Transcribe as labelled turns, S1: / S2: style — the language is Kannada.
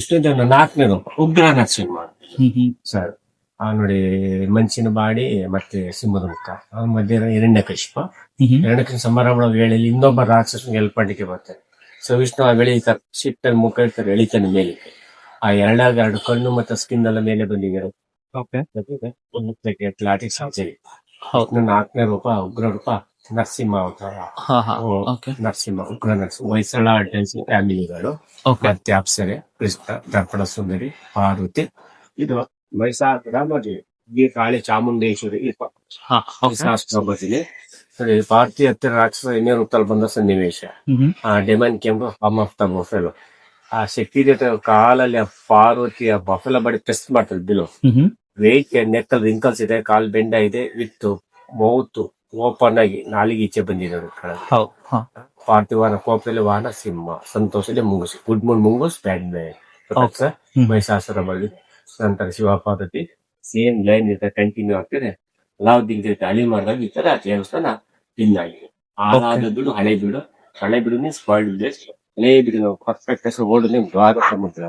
S1: ಇಷ್ಟೊಂದು ನಾಲ್ಕನೇದು ಉಗ್ರ ನರಸಿಂಹ ಸರ್. ನೋಡಿ ಮನುಷ್ಯನ ಬಾಡಿ ಮತ್ತೆ ಸಿಂಹದ ಮುಖ, ಅವನ ಮಧ್ಯೆ ಹಿರಣ್ಯಕಶಿಪ. ಹಿರಣ್ಯಕಶಿಪ ಸಮಾರಂಭ ವೇಳೆಯಲ್ಲಿ ಇನ್ನೊಬ್ಬ ರಾಕ್ಷಸನ ಎಲ್ಪಂಡಿಕೆ ಬರ್ತಾರೆ. ಸೊ ವಿಷ್ಣು ಆ ಬೆಳೀತಾರೆ, ಸಿಟ್ಟಲ್ಲಿ ಮುಖ ಇರ್ತಾರೆ, ಎಳಿತಾನೆ ಮೇಲೆ. ಆ ಎರಡು ಕಣ್ಣು ಮತ್ತೆ ಸ್ಕಿನ್ ಎಲ್ಲ ಮೇಲೆ ಬಂದಿದ್ದಾರೆ. ಅಟ್ಲಾಟಿಕ್ ಸರ್ಜರಿ. ನಾಲ್ಕನೇ ರೂಪ ಉಗ್ರ ರೂಪ ನರಸಿಂಹ ಅವತಾರ. ನರಸಿಂಹ, ಉಗ್ರ ನರಸಿಂಹ, ಹೊಯ್ಸಳ ಫ್ಯಾಮಿಲಿಗಳು ಮತ್ತೆ ಅಪ್ಸರೆ, ಕೃಷ್ಣ, ದರ್ಪಣ ಸುಂದರಿ, ಪಾರ್ವತಿ. ಇದು ಮೈಸಾಸುರ ಮದುವೆ, ಈ ಕಾಳಿ ಚಾಮುಂಡೇಶ್ವರಿ ಬದಿಲಿ ಭಾರತೀಯ ಹತ್ತಿರ ರಾಕ್ಷಸ ಎಣ್ಣೆ ರೂಪದಲ್ಲಿ ಬಂದ ಸನ್ನಿವೇಶ. ಆ ಡೆಮನ್ ಕೆಂಪು ಫಾರ್ಮ್ ಆಫ್ ದ ಬಫೆಲೋ. ಆ ಶಕ್ತಿ ಜೊತೆ ಕಾಲಲ್ಲಿ ಆ ಪಾರ್ವತಿಯ ಬಫೆಲ ಬಡಿ ಪ್ರೆಸ್ ಮಾಡ್ತಾರೆ ಬಿಲು. ವೇಟ್ ನೆಕ್ಕಲ್ ರಿಂಕಲ್ಸ್ ಇದೆ, ಕಾಲ್ ಬೆಂಡ ಇದೆ, ವಿತ್ ಮೌತ್ ಓಪನ್ ಆಗಿ ನಾಲಿಗೆ ಈಚೆ ಬಂದಿದೆ. ಪಾರ್ಥಿವಾನ ಕೋಪದಲ್ಲಿ ವಾಹನ ಸಿಂಹ, ಸಂತೋಷದಲ್ಲಿ ಮುಂಗುಸಿ, ಗುಡ್ ಮೂಡ್ ಮುಂಗುಸ್, ಬ್ಯಾಡ್ ಮ್ಯಾನ್. ಮಹಿಷಾಸುರ ಬಳಿ ನಂತರ ಶಿವ ಪಾರ್ವತಿ ಸೇಮ್ ಲೈನ್ ಇರ್ತಾರೆ, ಕಂಟಿನ್ಯೂ ಆಗ್ತದೆ. ಅಲಾವುದ್ದೀನ್ ಜೊತೆ ಅಳಿ ಮಾಡಿದಾಗ ಈ ತರ ದೇವಸ್ಥಾನ ಭಿನ್ನ ಆಗಿದೆ. ಹಾಳಾದ ಬಿಡು, ಹಳೆ ಬಿಡು. ಹಳೆ ಬಿಡು ಮೀನ್ಸ್ ವರ್ಲ್ಡ್ ವಿಲೇಜ್, ಹಳೆ ಬಿಡು ಪರ್ಫೆಕ್ಟ್ ಓಲ್ಡ್ ನೇಮ್ ದ್ವಾರ ಸಮುದ್ರ.